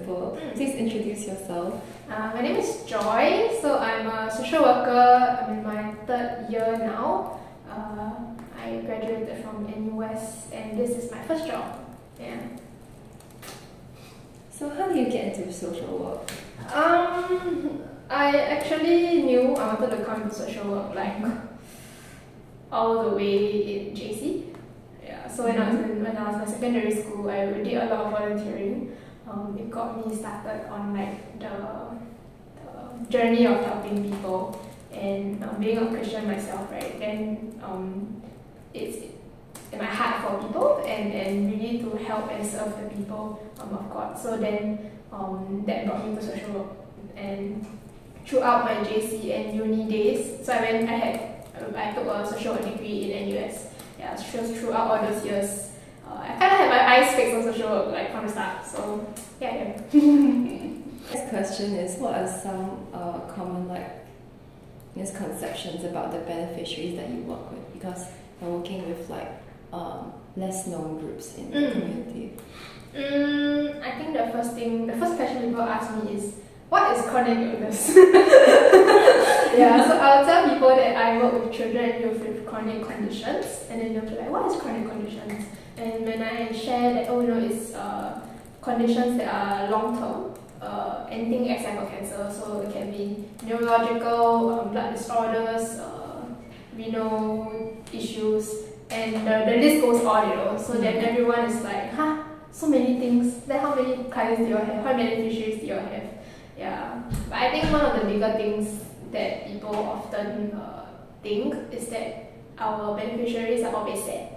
beautiful. Please introduce yourself. My name is Joy. So I'm a social worker. I'm in my 3rd year now. I graduated from NUS and this is my first job. Yeah. So how do you get into social work? I actually knew I wanted to come to social work like all the way in JC. Yeah. So when I was in secondary school, I did a lot of volunteering. It got me started on like the journey of helping people and being a Christian myself, right? Then it's in my heart for people and really to help and serve the people of God. So then that brought me to social work. And throughout my JC and uni days, so I took a social work degree in NUS. Yeah, throughout all those years, I kind of had my eyes fixed on social work like from the start. So yeah. Next question is, what are some common misconceptions about the beneficiaries that you work with? Because you're working with less known groups in the community. I think the first question people ask me is, what is chronic illness? Yeah, so I'll tell people that I work with children and youth with chronic conditions, and then they'll be like, what is chronic conditions? And when I share that, it's conditions that are long term, anything except for cancer, so it can be neurological, blood disorders, renal issues, and the list goes on, so then everyone is like, so many things, then how many clients do you have, how many beneficiaries do you have? Yeah, but I think one of the bigger things that people often think is that our beneficiaries are always sad.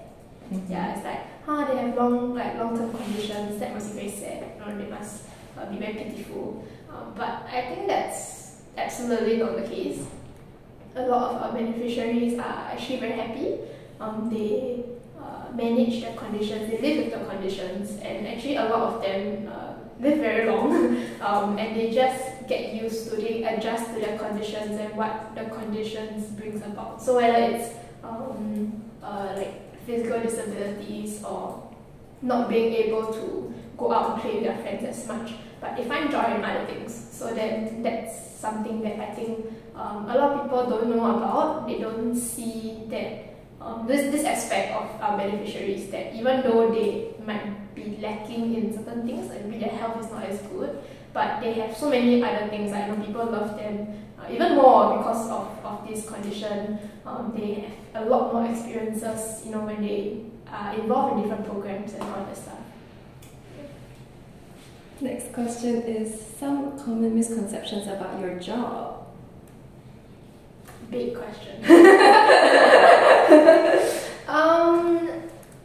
Yeah, it's like, they have long-term conditions, that must be very sad, they must be very pitiful. But I think that's absolutely not the case. A lot of our beneficiaries are actually very happy. They manage their conditions, they live with the conditions, and actually a lot of them live very long, and they just get used to, they adjust to their conditions and what the conditions brings about. So whether it's physical disabilities or not being able to go out and play with their friends as much, but they find joy in other things. So then that's something that I think a lot of people don't know about. They don't see that this aspect of our beneficiaries, that even though they might be lacking in certain things, like maybe their health is not as good, but they have so many other things. I know people love them even more because of this condition. They have a lot more experiences, when they are involved in different programs and all that stuff. Next question is, some common misconceptions about your job. Big question.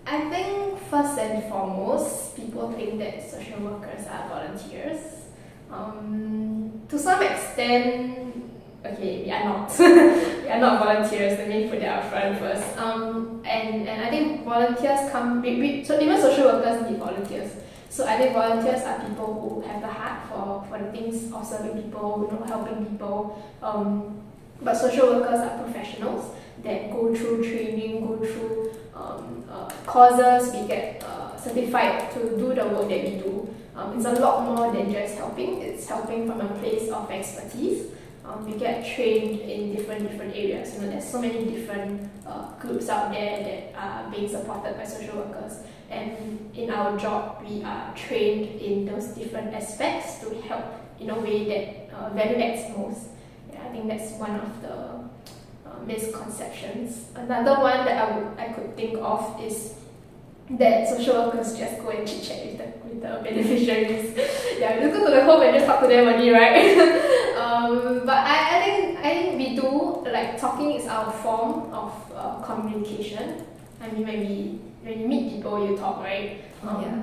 I think first and foremost, people think that social workers are volunteers. To some extent, we are not. We are not volunteers. Let me put that up front first. And I think volunteers come. So even social workers need volunteers. So I think volunteers are people who have the heart for the things of serving people, helping people. But social workers are professionals that go through training, go through courses. We get certified to do the work that we do. It's a lot more than just helping. It's helping from a place of expertise. We get trained in different areas. There's so many different groups out there that are being supported by social workers. And in our job, we are trained in those different aspects to help in a way that value adds most. I think that's one of the misconceptions. Another one that I could think of is that social workers just go and chit chat with the beneficiaries. Yeah, just go to the home and just talk to them only, right? But I think we do, talking is our form of communication. I mean, when you meet people, you talk, right?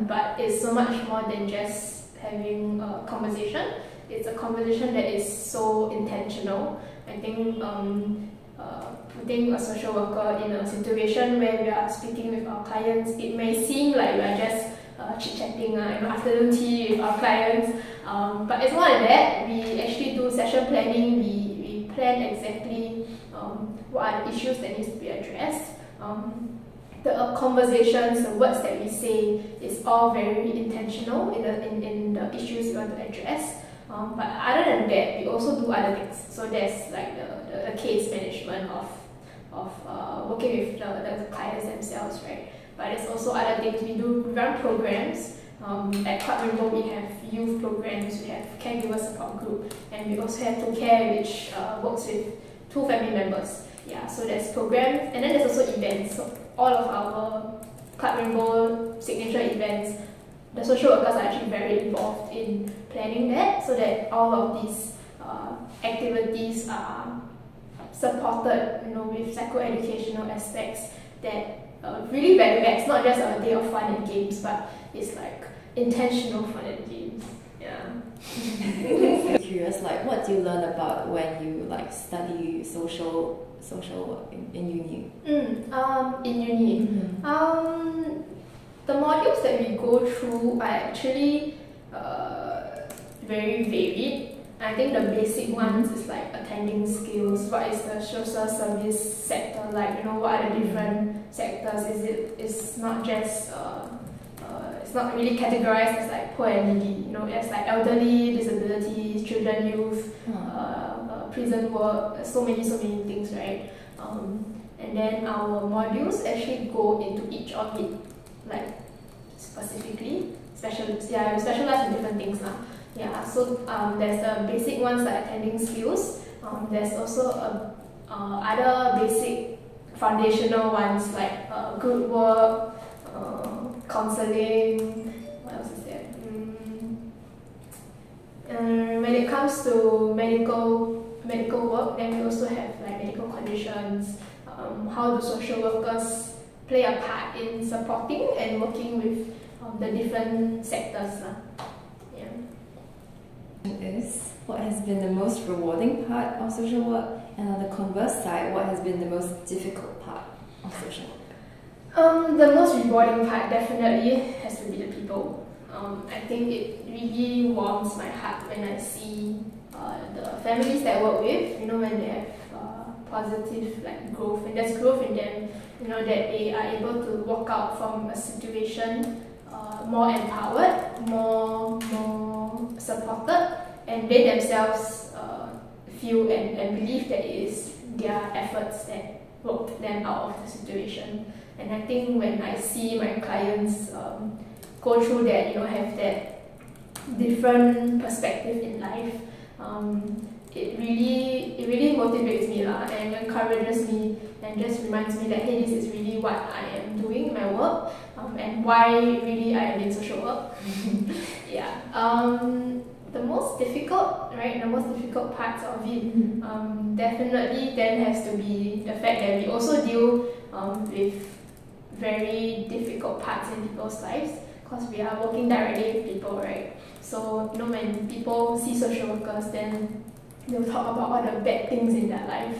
But it's so much more than just having a conversation. It's a conversation that is so intentional. I think putting a social worker in a situation where we are speaking with our clients, it may seem like we are just chit-chatting, afternoon tea with our clients, but it's more than that. We actually do session planning. We plan exactly what are the issues that needs to be addressed. the conversations, the words that we say is all very intentional in the issues we want to address. But other than that, we also do other things. So there's like the case management of working with the clients themselves, right? But there's also other things. We run programs. At Club Rainbow, we have youth programs, we have caregiver support group, and we also have To Care, which works with 2 family members. Yeah, so there's programs, and then there's also events. So all of our Club Rainbow signature events, the social workers are actually very involved in planning that, so that all of these activities are supported, with psychoeducational aspects that really value adds, not just a day of fun and games, but it's like intentional fun and games. Yeah. Curious, like what do you learn about when you like study social work in uni? In uni, the modules that we go through are actually very varied. I think the basic ones is like attending skills. What is the social service sector like? What are the different sectors? It's not just it's not really categorized as like poor and needy. It's like elderly, disabilities, children, youth, prison work. There's so many things, right? And then our modules actually go into each of it, like specifically. We specialize in different things now. Yeah, so there's the basic ones like attending skills. There's also other basic foundational ones like group work, counseling. What else is there? When it comes to medical work, then we also have like medical conditions. How do social workers play a part in supporting and working with the different sectors? What has been the most rewarding part of social work, and on the converse side, what has been the most difficult part of social work? The most rewarding part definitely has to be the people. I think it really warms my heart when I see the families that I work with, when they have positive growth, and there's growth in them, that they are able to walk out from a situation more empowered, more supported, and they themselves feel and believe that it is their efforts that worked them out of the situation. And I think when I see my clients go through that, have that different perspective in life, it really motivates me and encourages me and just reminds me that, hey, this is really what I am doing in my work, and why really I am in social work. Yeah. The most difficult parts of it definitely then has to be the fact that we also deal with very difficult parts in people's lives, because we are working directly with people, right? So when people see social workers, then they'll talk about all the bad things in their life,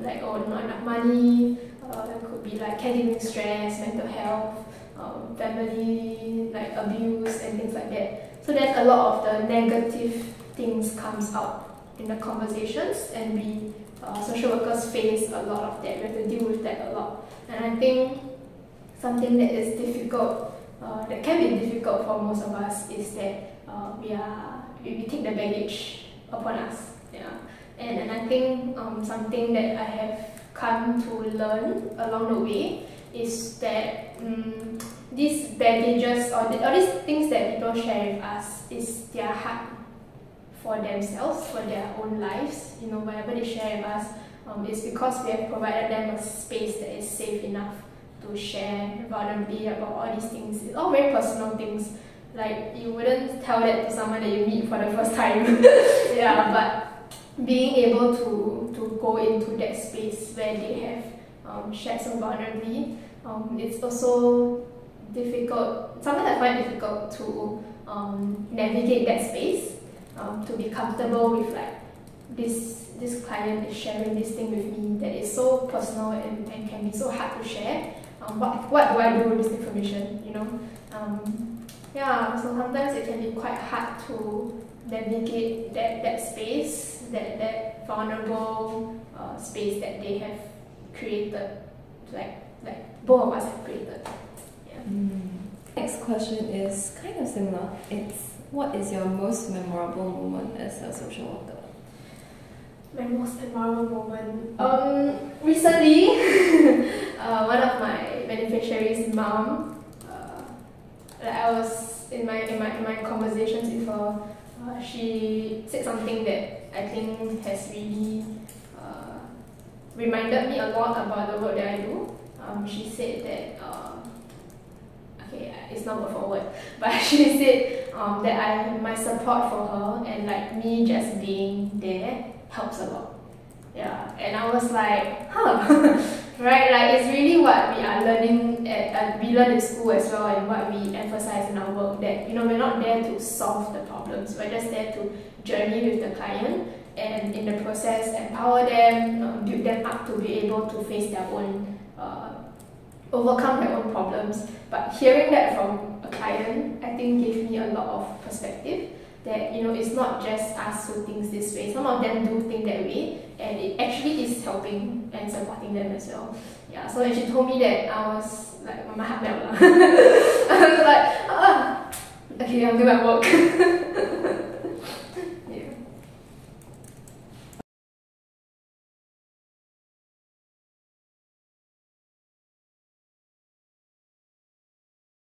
like not enough money, there could be like caregiving stress, mental health, family abuse and things like that. So there's a lot of the negative things comes out in the conversations, and we social workers face a lot of that. We have to deal with that a lot. And I think something that is difficult, that can be difficult for most of us, is that we take the baggage upon us. Yeah. And I think something that I have come to learn along the way is that these baggages or these things that people share with us is their heart for themselves, for their own lives. Whatever they share with us is because we have provided them a space that is safe enough to share vulnerably about all these things. It's all very personal things. Like, you wouldn't tell that to someone that you meet for the first time. Yeah, but being able to go into that space where they have shared so vulnerably, it's also difficult. Sometimes I find it difficult to navigate that space, to be comfortable with this client is sharing this thing with me that is so personal and can be so hard to share. What do I do with this information? Yeah, so sometimes it can be quite hard to navigate that space, that vulnerable space that they have created, like both of us have created. Yeah. Next question is kind of similar. It's what is your most memorable moment as a social worker? My most memorable moment. Recently, one of my beneficiaries' mom, like I was in my conversations with her, she said something that I think has really reminded me a lot about the work that I do. She said that, okay, it's not word for word, but she said that my support for her and like me just being there helps a lot. Yeah, and I was like, huh, right? Like it's really what we are learning we learn in school as well, and what we emphasize in our work, that we're not there to solve the problems. We're just there to journey with the client, and in the process empower them, build them up to be able to face their own, overcome their own problems. But hearing that from a client, I think gave me a lot of perspective. That it's not just us who thinks this way. Some of them do think that way, and it actually is helping and supporting them as well. Yeah. So when she told me that, I was like, my heart melted. I was like, okay, I'm doing my work.